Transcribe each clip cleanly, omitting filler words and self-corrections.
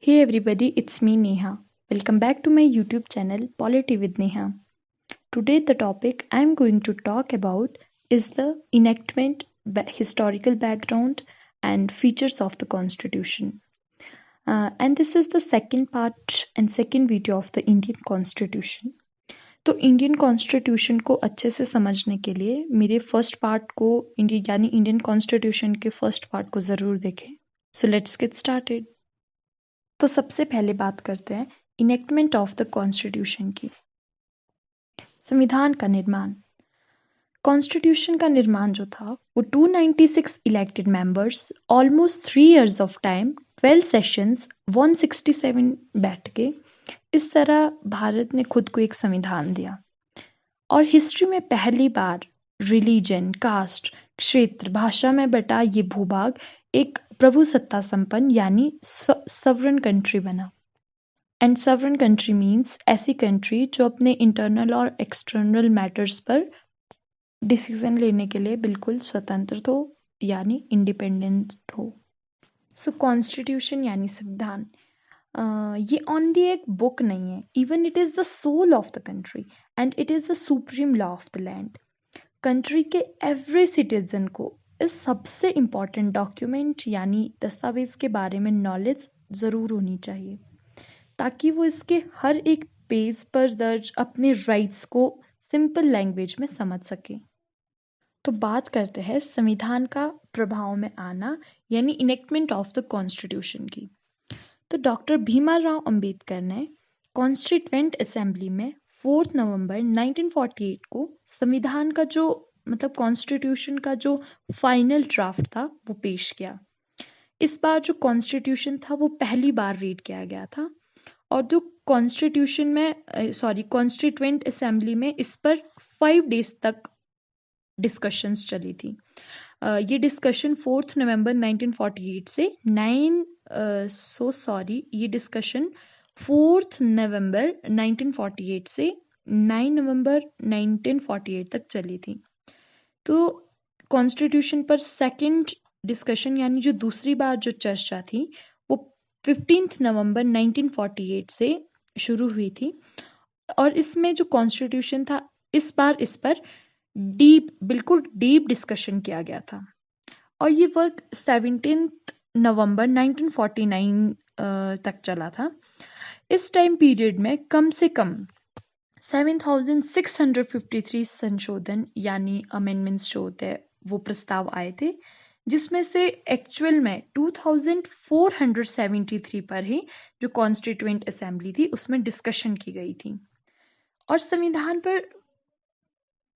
Hey everybody, it's me Neha. Welcome back to my YouTube channel Polity with Neha. Today the topic I'm going to talk about is the enactment, historical background and features of the constitution. And this is the second part and second video of the Indian Constitution. तो Indian constitution को अच्छे से समझने के लिए मेरे first part को यानी इंडियन कॉन्स्टिट्यूशन के फर्स्ट पार्ट को ज़रूर देखें. So let's get started. तो सबसे पहले बात करते हैं इनेक्टमेंट ऑफ द कॉन्स्टिट्यूशन की. संविधान का निर्माण. कॉन्स्टिट्यूशन का निर्माण जो था वो 296 elected members, almost 3 years of time, 12 sessions, 167 बैठकें, इस तरह भारत ने खुद को एक संविधान दिया. और हिस्ट्री में पहली बार रिलीजन, कास्ट, क्षेत्र, भाषा में बटा ये भूभाग एक प्रभुसत्ता संपन्न यानी सवरन कंट्री बना. एंड सवरन कंट्री मीन्स ऐसी कंट्री जो अपने इंटरनल और एक्सटर्नल मैटर्स पर डिसीजन लेने के लिए बिल्कुल स्वतंत्र हो यानी इंडिपेंडेंट हो. सो कॉन्स्टिट्यूशन यानी संविधान, ये ओनली एक बुक नहीं है, even it is the soul of the country and it is the supreme law of the land. Country के एवरी सिटीजन को इस सबसे इम्पॉर्टेंट डॉक्यूमेंट यानी दस्तावेज के बारे में नॉलेज ज़रूर होनी चाहिए ताकि वो इसके हर एक पेज पर दर्ज अपने राइट्स को सिंपल लैंग्वेज में समझ सके. तो बात करते हैं संविधान का प्रभाव में आना यानी इनेक्टमेंट ऑफ द कॉन्स्टिट्यूशन की. तो डॉक्टर भीमराव अंबेडकर ने कॉन्स्टिट्यूएंट असेंबली में 4 नवंबर 1948 को संविधान का जो कॉन्स्टिट्यूशन का जो फाइनल ड्राफ्ट था वो पेश किया. इस बार जो कॉन्स्टिट्यूशन था वो पहली बार रीड किया गया था और जो कॉन्स्टिट्यूएंट असेंबली में इस पर 5 डेज तक डिस्कशंस चली थी. ये डिस्कशन 4 नवंबर 1948 से 9 नवंबर 1948 तक चली थी. तो कॉन्स्टिट्यूशन पर सेकंड डिस्कशन यानी जो दूसरी बार जो चर्चा थी वो 15 नवंबर 1948 से शुरू हुई थी और इसमें जो कॉन्स्टिट्यूशन था इस पर बिल्कुल डीप डिस्कशन किया गया था. और ये वर्क 17 नवंबर 1949 तक चला था. इस टाइम पीरियड में कम से कम 7,653 संशोधन यानी अमेंडमेंट्स जो होते हैं वो प्रस्ताव आए थे, जिसमें से एक्चुअल में 2,473 पर ही जो कॉन्स्टिट्यूएंट असेंबली थी उसमें डिस्कशन की गई थी. और संविधान पर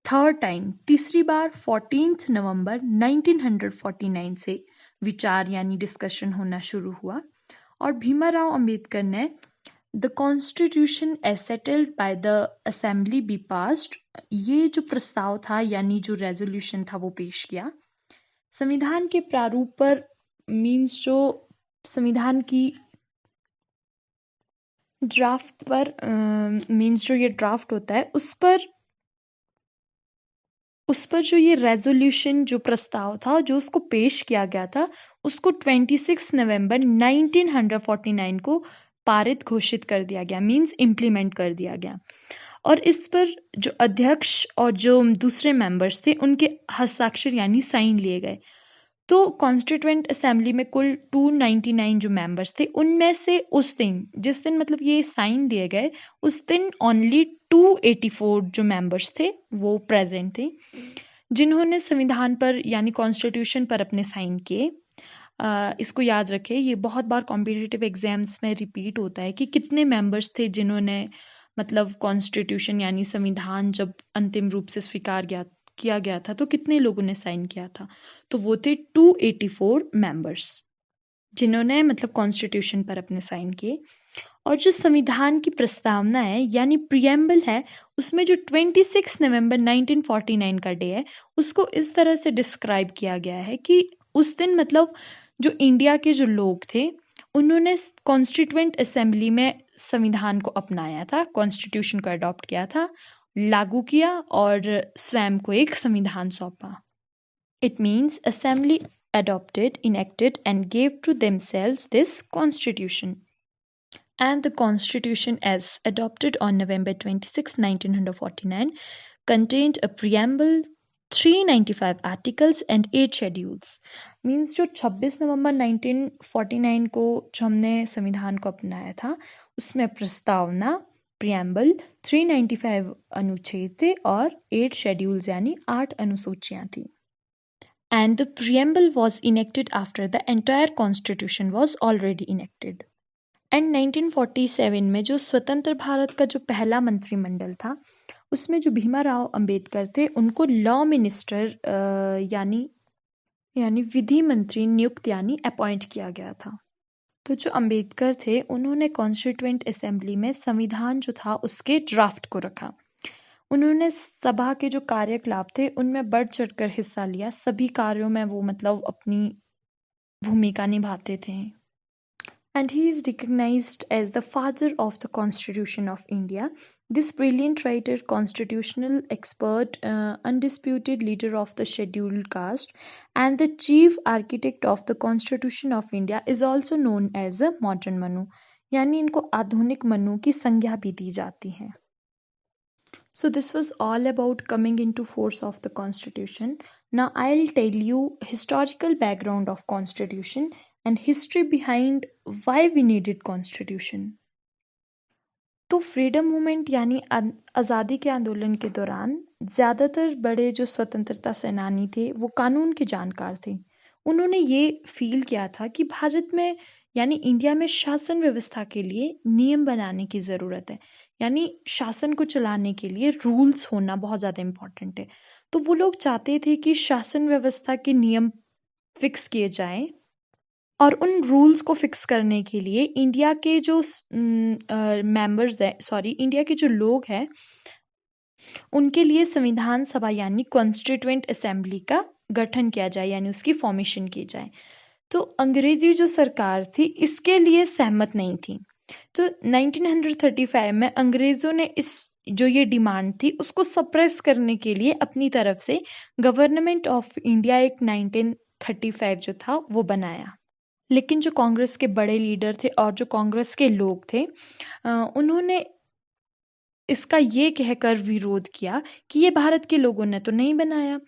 थर्ड टाइम तीसरी बार 14 नवंबर 1949 से विचार यानी डिस्कशन होना शुरू हुआ और भीमराव अंबेडकर ने the constitution as settled by the assembly be passed, ये जो प्रस्ताव था यानी जो रेजोल्यूशन था वो पेश किया. संविधान के प्रारूप पर मीन्स जो संविधान की ड्राफ्ट पर मीन्स जो ये ड्राफ्ट होता है उस पर जो ये रेजोल्यूशन जो प्रस्ताव था जो उसको पेश किया गया था उसको 26 नवंबर 1949 को पारित घोषित कर दिया गया, मीन्स इम्प्लीमेंट कर दिया गया. और इस पर जो अध्यक्ष और जो दूसरे मेंबर्स थे उनके हस्ताक्षर यानी साइन लिए गए. तो कॉन्स्टिट्यूएंट असेंबली में कुल 299 जो मेंबर्स थे उनमें से उस दिन जिस दिन ये साइन दिए गए उस दिन ओनली 284 जो मेंबर्स थे वो प्रेजेंट थे जिन्होंने संविधान पर यानी कॉन्स्टिट्यूशन पर अपने साइन किए. इसको याद रखें, ये बहुत बार कॉम्पिटिटिव एग्जाम्स में रिपीट होता है कि कितने मेंबर्स थे जिन्होंने कॉन्स्टिट्यूशन यानी संविधान जब अंतिम रूप से स्वीकार किया गया था तो कितने लोगों ने साइन किया था. तो वो थे 284 मेंबर्स जिन्होंने कॉन्स्टिट्यूशन पर अपने साइन किए. और जो संविधान की प्रस्तावना है यानी प्रियम्बल है उसमें जो 26 नवंबर 1949 का डे है उसको इस तरह से डिस्क्राइब किया गया है कि उस दिन जो इंडिया के जो लोग थे उन्होंने कॉन्स्टिट्यूएंट असेंबली में संविधान को अपनाया था, कॉन्स्टिट्यूशन को अडॉप्ट किया था, लागू किया और स्वयं को एक संविधान सौंपा. It means assembly adopted, enacted and gave to themselves this constitution. And the Constitution, as adopted on November 26, 1949, contained a preamble, 395 articles and 8 schedules. Means जो 26 नवंबर 1949 को जो हमने संविधान को अपनाया था उसमें प्रस्तावना, प्रियम्बल, 395 अनुच्छेद थे और 8 शेड्यूल्स यानी 8 अनुसूचियां थी. And the preamble was enacted after the entire constitution was already enacted. And 1947 में जो स्वतंत्र भारत का जो पहला मंत्रिमंडल था उसमें जो भीमाराव अंबेडकर थे उनको लॉ मिनिस्टर यानी विधि मंत्री नियुक्त यानी अपॉइंट किया गया था. तो जो अंबेडकर थे उन्होंने कॉन्स्टिट्यूएंट असेंबली में संविधान जो था उसके ड्राफ्ट को रखा. उन्होंने सभा के जो कार्यकलाप थे उनमें बढ़ चढ़कर हिस्सा लिया. सभी कार्यों में वो मतलब अपनी भूमिका निभाते थे. And he is recognized as the father of the Constitution of India. This brilliant writer, constitutional expert, undisputed leader of the scheduled caste, and the chief architect of the Constitution of India is also known as a modern Manu. यानी इनको आधुनिक मनु की संज्ञा भी दी जाती है. So this was all about coming into force of the Constitution. Now I'll tell you historical background of Constitution and history behind why we needed Constitution. तो freedom movement यानी आज़ादी के आंदोलन के दौरान ज़्यादातर बड़े जो स्वतंत्रता सेनानी थे वो कानून के जानकार थे. उन्होंने ये फील किया था कि भारत में यानी इंडिया में शासन व्यवस्था के लिए नियम बनाने की ज़रूरत है. यानी शासन को चलाने के लिए रूल्स होना बहुत ज़्यादा इम्पोर्टेंट है. तो वो लोग चाहते थे कि शासन व्यवस्था के नियम फिक्स किए जाएं और उन रूल्स को फिक्स करने के लिए इंडिया के जो इंडिया के जो लोग हैं उनके लिए संविधान सभा यानी कॉन्स्टिट्यूएंट असेंबली का गठन किया जाए यानी उसकी फॉर्मेशन की जाए. तो अंग्रेजी जो सरकार थी इसके लिए सहमत नहीं थी. तो 1935 में अंग्रेजों ने इस जो ये डिमांड थी उसको सप्रेस करने के लिए अपनी तरफ से गवर्नमेंट ऑफ इंडिया एक्ट 1935 जो था वो बनाया. लेकिन जो कांग्रेस के बड़े लीडर थे और जो कांग्रेस के लोग थे उन्होंने इसका ये कहकर विरोध किया कि ये भारत के लोगों ने तो नहीं बनाया.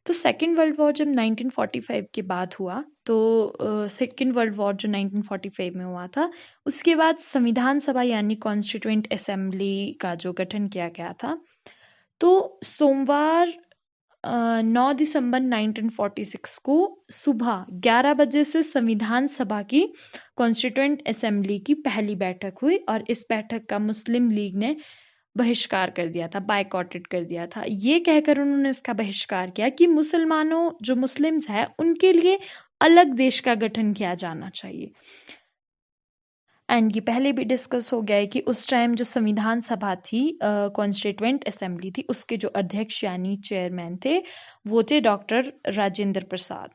तो सेकेंड वर्ल्ड वॉर जब 1945 के बाद हुआ तो सेकेंड वर्ल्ड वॉर जो 1945 में हुआ था उसके बाद संविधान सभा यानी कॉन्स्टिट्यूएंट असेंबली का जो गठन किया गया था. तो सोमवार 9 दिसंबर 1946 को सुबह 11 बजे से संविधान सभा की कॉन्स्टिट्यूएंट असेंबली की पहली बैठक हुई और इस बैठक का मुस्लिम लीग ने बहिष्कार कर दिया था, बायकॉटेड कर दिया था. ये कहकर उन्होंने इसका बहिष्कार किया कि मुसलमानों जो मुस्लिम्स हैं उनके लिए अलग देश का गठन किया जाना चाहिए. एंड ये पहले भी डिस्कस हो गया है कि उस टाइम जो संविधान सभा थी कॉन्स्टिट्यूएंट असेंबली थी उसके जो अध्यक्ष यानी चेयरमैन थे वो थे डॉक्टर राजेंद्र प्रसाद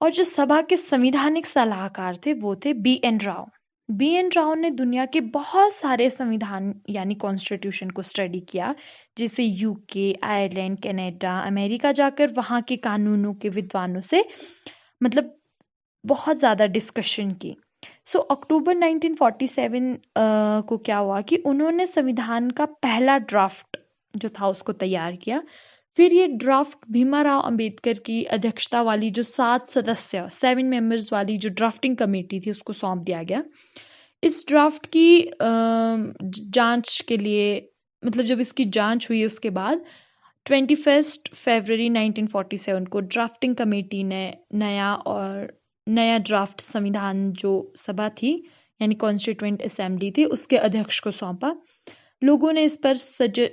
और जो सभा के संवैधानिक सलाहकार थे वो थे B.N. राव. B.N. राव ने दुनिया के बहुत सारे संविधान यानी कॉन्स्टिट्यूशन को स्टडी किया जैसे यूके, आयरलैंड, कनाडा, अमेरिका जाकर वहाँ के कानूनों के विद्वानों से मतलब बहुत ज़्यादा डिस्कशन की. सो अक्टूबर 1947 को क्या हुआ कि उन्होंने संविधान का पहला ड्राफ्ट जो था उसको तैयार किया. फिर ये ड्राफ्ट भीमाराव अंबेडकर की अध्यक्षता वाली जो 7 मेंबर्स वाली जो ड्राफ्टिंग कमेटी थी उसको सौंप दिया गया. इस ड्राफ्ट की जांच के लिए मतलब जब इसकी जांच हुई उसके बाद 21 फरवरी 1947 को ड्राफ्टिंग कमेटी ने नया ड्राफ्ट संविधान जो सभा थी यानी कॉन्स्टिट्यूएंट असेंबली थी उसके अध्यक्ष को सौंपा. लोगों ने इस पर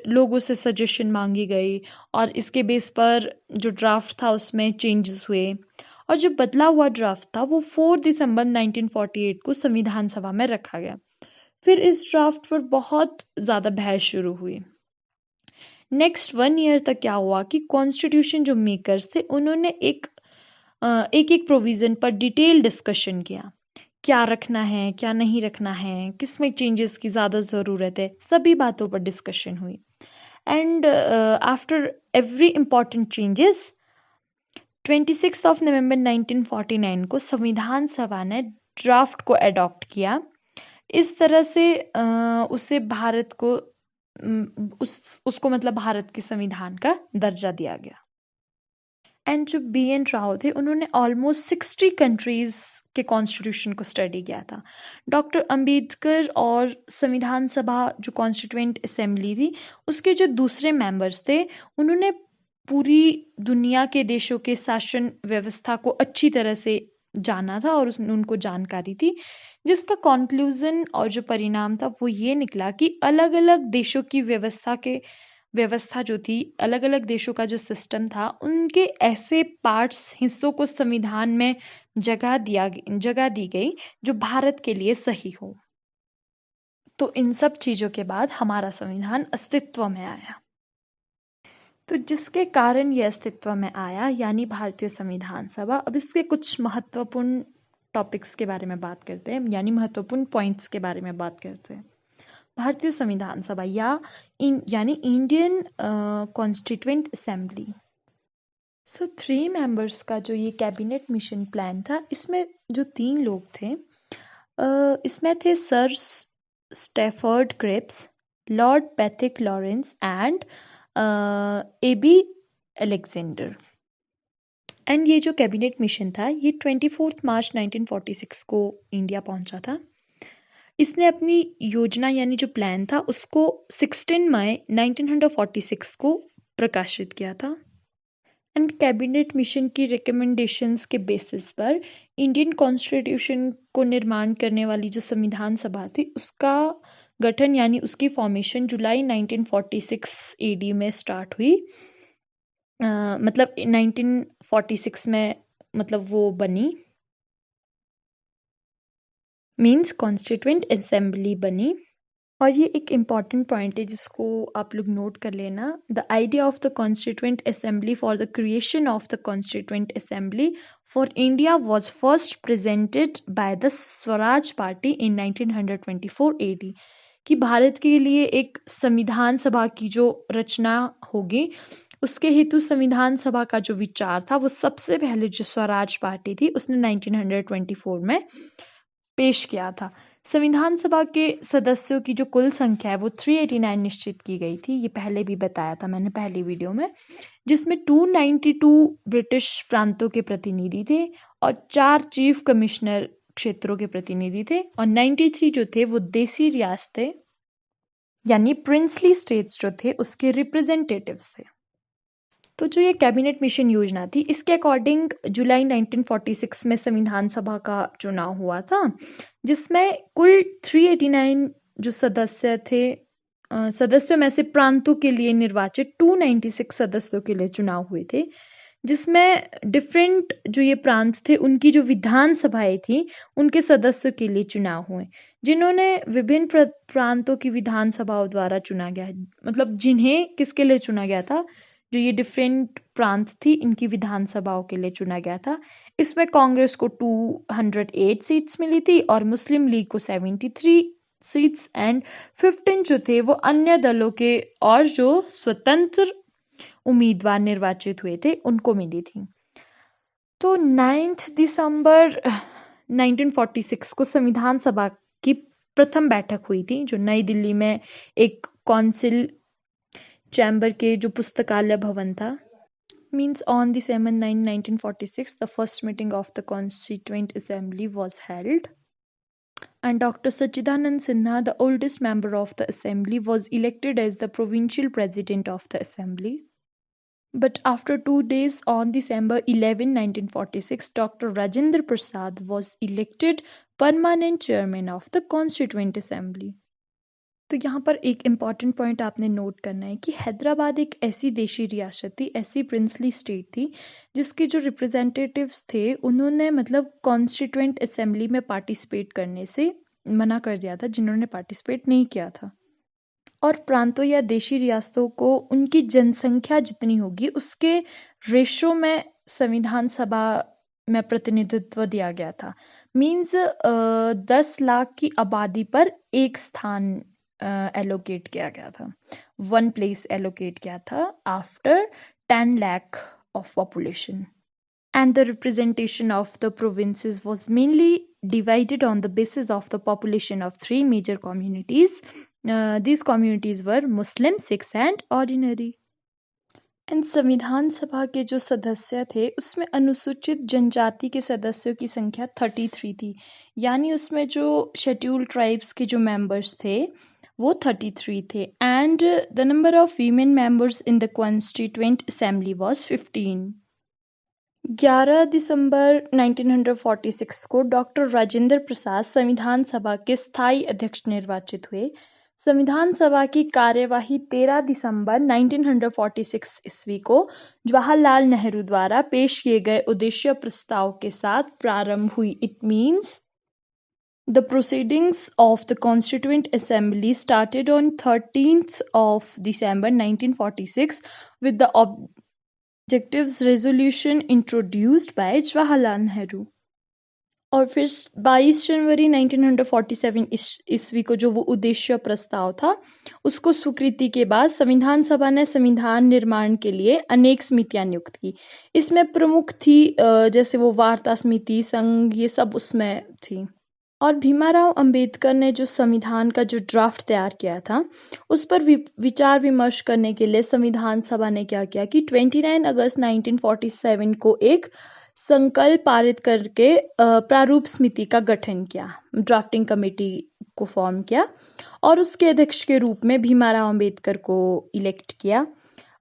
लोगों से सजेशन मांगी गई और इसके बेस पर जो ड्राफ्ट था उसमें चेंजेस हुए और जो बदला हुआ ड्राफ्ट था वो 4 दिसंबर 1948 को संविधान सभा में रखा गया. फिर इस ड्राफ्ट पर बहुत ज़्यादा बहस शुरू हुई. नेक्स्ट 1 ईयर तक क्या हुआ कि कॉन्स्टिट्यूशन जो मेकर्स थे उन्होंने एक प्रोविज़न पर डिटेल डिस्कशन किया. क्या रखना है, क्या नहीं रखना है, किस में चेंजेस की ज़्यादा ज़रूरत है, सभी बातों पर डिस्कशन हुई. And after every important changes 26 नवंबर 1949 को संविधान सभा ने ड्राफ्ट को अडॉप्ट किया. इस तरह से उसे भारत को उसको मतलब भारत के संविधान का दर्जा दिया गया। एंड जो B.N. राव थे उन्होंने ऑलमोस्ट 60 कंट्रीज के कॉन्स्टिट्यूशन को स्टडी किया था। डॉक्टर अंबेडकर और संविधान सभा जो कॉन्स्टिट्यूएंट असेंबली थी उसके जो दूसरे मेंबर्स थे उन्होंने पूरी दुनिया के देशों के शासन व्यवस्था को अच्छी तरह से जाना था और उनको जानकारी थी, जिसका कंक्लूजन और जो परिणाम था वो ये निकला कि अलग अलग देशों की व्यवस्था जो थी, अलग अलग देशों का जो सिस्टम था, उनके ऐसे पार्ट्स हिस्सों को संविधान में जगह दी गई जो भारत के लिए सही हो। तो इन सब चीजों के बाद हमारा संविधान अस्तित्व में आया। तो जिसके कारण ये अस्तित्व में आया यानी भारतीय संविधान सभा। अब इसके कुछ महत्वपूर्ण टॉपिक्स के बारे में बात करते हैं, यानी महत्वपूर्ण पॉइंट्स के बारे में बात करते हैं। भारतीय संविधान सभा यानी इंडियन कॉन्स्टिट्यूएंट असेंबली। सो 3 मेंबर्स का जो ये कैबिनेट मिशन प्लान था, इसमें जो 3 लोग थे इसमें थे sir Stafford Cripps, Lord Pethick Lawrence and A.B. Alexander. And ये जो कैबिनेट मिशन था ये 24 मार्च 1946 को इंडिया पहुंचा था। इसने अपनी योजना यानी जो प्लान था उसको 16 मई 1946 को प्रकाशित किया था। एंड कैबिनेट मिशन की रिकमेंडेशंस के बेसिस पर इंडियन कॉन्स्टिट्यूशन को निर्माण करने वाली जो संविधान सभा थी उसका गठन यानी उसकी फॉर्मेशन जुलाई 1946 AD में स्टार्ट हुई। मतलब 1946 में मतलब वो बनी, मीन्स कॉन्स्टिट्यूएंट असेंबली बनी। और ये एक इम्पॉर्टेंट पॉइंट है जिसको आप लोग नोट कर लेना। The idea of the constituent assembly for the creation of the constituent assembly for India was first presented by the Swaraj party in 1924 AD कि भारत के लिए एक संविधान सभा की जो रचना होगी उसके हेतु संविधान सभा का जो विचार था वो सबसे पहले जो स्वराज पार्टी थी उसने 1924 में पेश किया था। संविधान सभा के सदस्यों की जो कुल संख्या है वो 389 निश्चित की गई थी, ये पहले भी बताया था मैंने पहली वीडियो में, जिसमें 292 ब्रिटिश प्रांतों के प्रतिनिधि थे और 4 चीफ कमिश्नर क्षेत्रों के प्रतिनिधि थे और 93 जो थे वो देसी रियासतें यानी प्रिंसली स्टेट्स जो थे उसके रिप्रेजेंटेटिव्स थे। तो जो ये कैबिनेट मिशन योजना थी इसके अकॉर्डिंग जुलाई 1946 में संविधान सभा का चुनाव हुआ था, जिसमें कुल 389 जो सदस्य थे, सदस्यों में से प्रांतों के लिए निर्वाचित 296 सदस्यों के लिए चुनाव हुए थे, जिसमें डिफरेंट जो ये प्रांत थे उनकी जो विधान सभाएं थी उनके सदस्यों के लिए चुनाव हुए, जिन्होंने विभिन्न प्रांतों की विधान सभाओं द्वारा चुना गया, मतलब जिन्हें किसके लिए चुना गया था, जो ये डिफरेंट प्रांत थी इनकी विधानसभाओं के लिए चुना गया था। इसमें कांग्रेस को 208 सीट्स मिली थी और मुस्लिम लीग को 73 सीट्स एंड 15 जो थे वो अन्य दलों के और जो स्वतंत्र उम्मीदवार निर्वाचित हुए थे उनको मिली थी। तो 9 दिसंबर 1946 को संविधान सभा की प्रथम बैठक हुई थी जो नई दिल्ली में एक काउंसिल चैम्बर के जो पुस्तकालय भवन था। Means on December 9, 1946, the first meeting of the Constituent Assembly was held, and Dr. Sachidanand Sinha, the oldest member of the Assembly, was elected as the provincial president of the Assembly. But after 2 days, on December 11, 1946, Dr. Rajendra Prasad was elected permanent chairman of the Constituent Assembly. तो यहाँ पर एक important point आपने note करना है कि हैदराबाद एक ऐसी देशी रियासत थी, ऐसी प्रिंसली स्टेट थी जिसके जो रिप्रेजेंटेटिव्स थे उन्होंने मतलब कॉन्स्टिट्यूएंट असेंबली में पार्टिसिपेट करने से मना कर दिया था, जिन्होंने पार्टिसिपेट नहीं किया था। और प्रांतों या देशी रियासतों को उनकी जनसंख्या जितनी होगी उसके रेशो में संविधान सभा में प्रतिनिधित्व दिया गया था। मीन्स 10 लाख की आबादी पर एक स्थान एलोकेट किया गया था, 1 प्लेस एलोकेट किया था after 10 lakh of population. and the representation of the provinces was mainly divided on the basis of the population of three major communities. These communities were Muslim, Sikhs, and ordinary. And संविधान सभा के जो सदस्य थे उसमें अनुसूचित जनजाति के सदस्यों की संख्या 33 थी, यानी उसमें जो शेड्यूल्ड ट्राइब्स के जो मेंबर्स थे वो 33 थे. And the number of women members in the constituent assembly was 15. 11 दिसंबर 1946 को डॉक्टर राजेंद्र प्रसाद संविधान सभा के स्थायी अध्यक्ष निर्वाचित हुए. संविधान सभा की कार्यवाही 13 दिसंबर 1946 ईस्वी को जवाहरलाल नेहरू द्वारा पेश किए गए उद्देश्य प्रस्ताव के साथ प्रारंभ हुई. It means the proceedings of the Constituent Assembly started on 13th of December 1946 with the objectives resolution introduced by Jawaharlal Nehru. और फिर 22 जनवरी 1947 ईस्वी को जो वो उद्देश्य प्रस्ताव था उसको स्वीकृति के बाद संविधान सभा ने संविधान निर्माण के लिए अनेक समितियां नियुक्त की. इसमें प्रमुख थी जैसे वो वार्ता समिति, संघ, ये सब उसमें थी. और भीमाराव अंबेडकर ने जो संविधान का जो ड्राफ्ट तैयार किया था उस पर विचार विमर्श करने के लिए संविधान सभा ने क्या किया कि 29 अगस्त 1947 को एक संकल्प पारित करके प्रारूप समिति का गठन किया, ड्राफ्टिंग कमेटी को फॉर्म किया और उसके अध्यक्ष के रूप में भीमाराव अंबेडकर को इलेक्ट किया.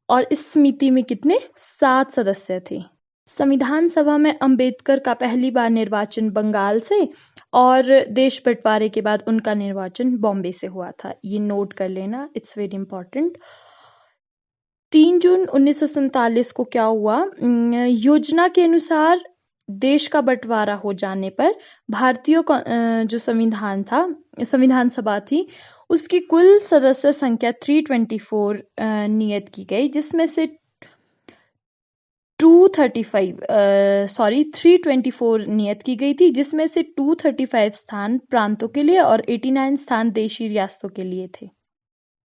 और इस समिति में कितने 7 सदस्य थे. संविधान सभा में अंबेडकर का पहली बार निर्वाचन बंगाल से और देश बंटवारे के बाद उनका निर्वाचन बॉम्बे से हुआ था. ये नोट कर लेना, इट्स वेरी इंपॉर्टेंट. 3 जून 1947 को क्या हुआ, योजना के अनुसार देश का बंटवारा हो जाने पर भारतीय जो संविधान सभा थी उसकी कुल सदस्य संख्या 324 नियत की गई, जिसमें से 324 नियत की गई थी, जिसमें से 235 स्थान प्रांतों के लिए और 89 स्थान देशी रियासतों के लिए थे.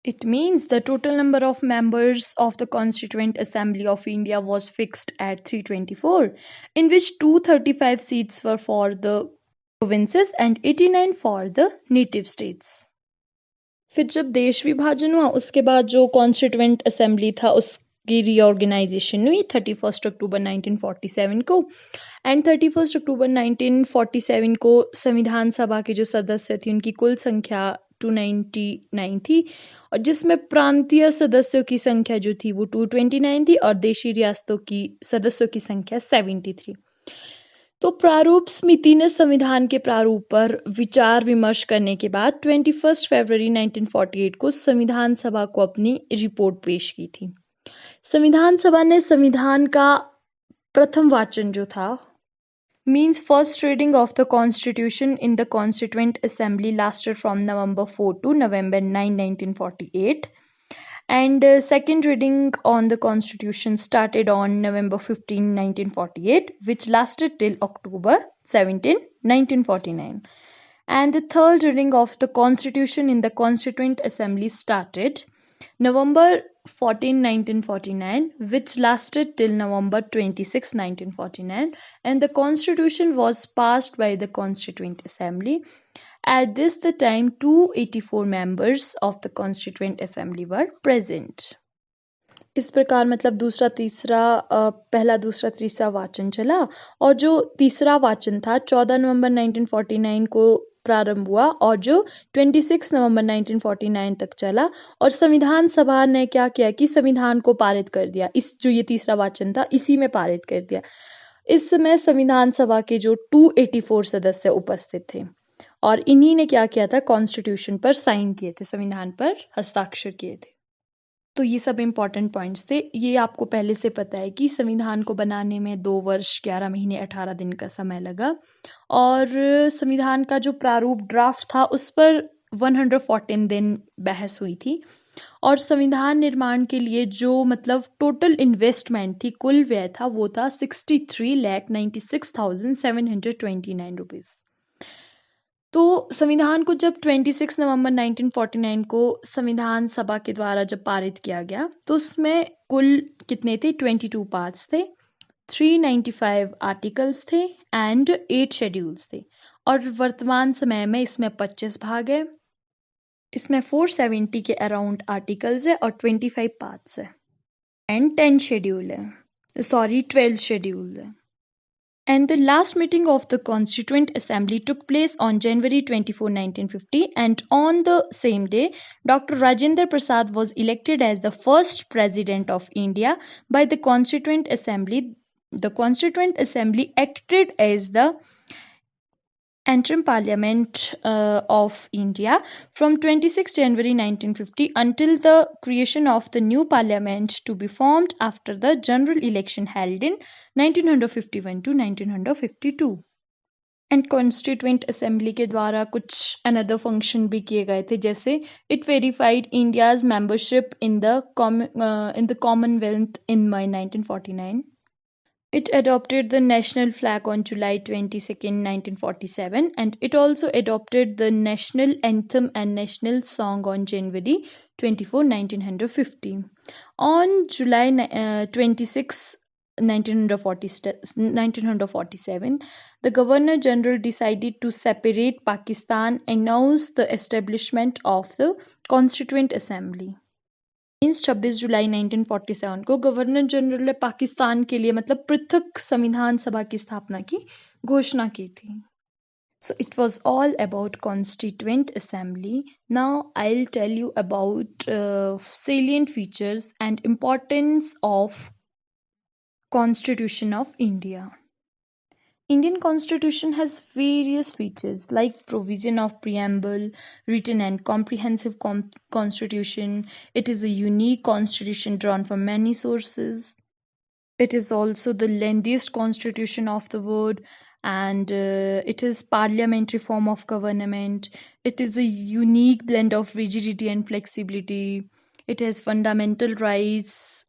It means the total number of members of the Constituent Assembly of India was fixed at 324, in which 235 seats were for the provinces and 89 for the native states. फिर जब देश विभाजन हुआ उसके बाद जो कॉन्स्टिट्यूएंट असेंबली था उसकी रीऑर्गेनाइजेशन हुई 31 अक्टूबर 1947 को. एंड 31 अक्टूबर 1947 को संविधान सभा के जो सदस्य थे उनकी कुल संख्या 299 थी और जिसमें प्रांतीय सदस्यों की संख्या जो थी वो 229 थी और देशी रियासतों की सदस्यों की संख्या 73. तो प्रारूप समिति ने संविधान के प्रारूप पर विचार विमर्श करने के बाद 21 फरवरी 1948 को संविधान सभा को अपनी रिपोर्ट पेश की थी. संविधान सभा ने संविधान का प्रथम वाचन जो था means first reading of the constitution in the Constituent Assembly lasted from November 4 to November 9, 1948, and second reading on the constitution started on November 15, 1948, which lasted till October 17, 1949, and the third reading of the constitution in the Constituent Assembly started November 14, 1949, which lasted till November 26, 1949, and the constitution was passed by the Constituent Assembly. At this the time 284 members of the Constituent Assembly were present. इस प्रकार मतलब पहला दूसरा तीसरा वाचन चला और जो तीसरा वाचन था 14 नवंबर 1949 को प्रारंभ हुआ और जो 26 नवंबर 1949 तक चला और संविधान सभा ने क्या किया कि संविधान को पारित कर दिया. इस जो ये तीसरा वाचन था इसी में पारित कर दिया. इस समय संविधान सभा के जो 284 सदस्य उपस्थित थे और इन्हीं ने क्या किया था, कॉन्स्टिट्यूशन पर साइन किए थे, संविधान पर हस्ताक्षर किए थे. तो ये सब इम्पॉर्टेंट पॉइंट्स थे. ये आपको पहले से पता है कि संविधान को बनाने में 2 वर्ष 11 महीने 18 दिन का समय लगा और संविधान का जो प्रारूप ड्राफ्ट था उस पर 114 दिन बहस हुई थी और संविधान निर्माण के लिए जो मतलब टोटल इन्वेस्टमेंट थी, कुल व्यय था, वो था 63,96,729 रुपीज. तो संविधान को जब 26 नवंबर 1949 को संविधान सभा के द्वारा जब पारित किया गया तो उसमें कुल कितने थे, 22 पार्ट्स थे. 395 आर्टिकल्स थे एंड 8 शेड्यूल्स थे और वर्तमान समय में इसमें 25 भाग है। इसमें 470 के अराउंड आर्टिकल्स है और 25 पार्ट्स है एंड 10 शेड्यूल है, सॉरी 12 शेड्यूल है। And the last meeting of the Constituent Assembly took place on January 24, 1950, and on the same day, Dr. Rajendra Prasad was elected as the first President of India by the Constituent Assembly. The Constituent Assembly acted as the interim parliament of India from 26 January 1950 until the creation of the new parliament to be formed after the general election held in 1951 to 1952. And constituent assembly के द्वारा कुछ another function भी किए गए थे, जैसे it verified India's membership in the Commonwealth in May 1949. It adopted the national flag on July 22nd, 1947, and it also adopted the national anthem and national song on January 24, 1950. On July 26, 1947, the Governor General decided to separate Pakistan, announced the establishment of the Constituent Assembly. Means 26 जुलाई 1947 को governor general ने पाकिस्तान के लिए मतलब पृथक संविधान सभा की स्थापना की घोषणा की थी. So it was all about Constituent Assembly. Now I'll tell you about salient features and importance of Constitution of India. Indian Constitution has various features like provision of preamble, written and comprehensive constitution. It is a unique constitution drawn from many sources. It is also the lengthiest constitution of the world, and it is parliamentary form of government. It is a unique blend of rigidity and flexibility. It has fundamental rights.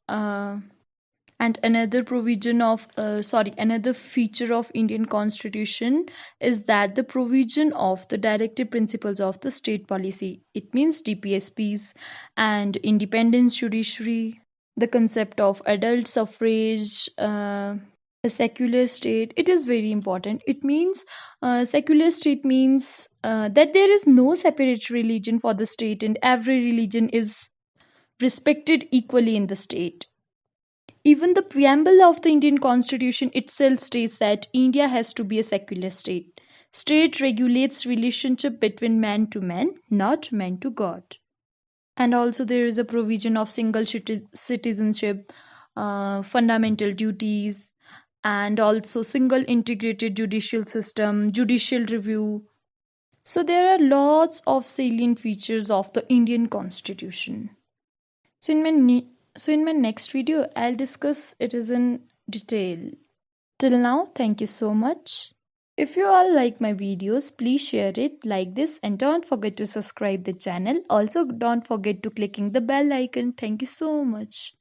And another feature of Indian Constitution is that the provision of the directive principles of the state policy. It means DPSPs and independence judiciary, the concept of adult suffrage, a secular state. It is very important. It means secular state means that there is no separate religion for the state and every religion is respected equally in the state. Even the preamble of the Indian Constitution itself states that India has to be a secular state. State regulates relationship between man to man, not man to God. And also there is a provision of single citizenship, fundamental duties, and also single integrated judicial system, judicial review. So there are lots of salient features of the Indian Constitution. So in my next video, I'll discuss it in detail. Till now, thank you so much. If you all like my videos, please share it, like this, and don't forget to subscribe the channel. Also, don't forget to clicking the bell icon. Thank you so much.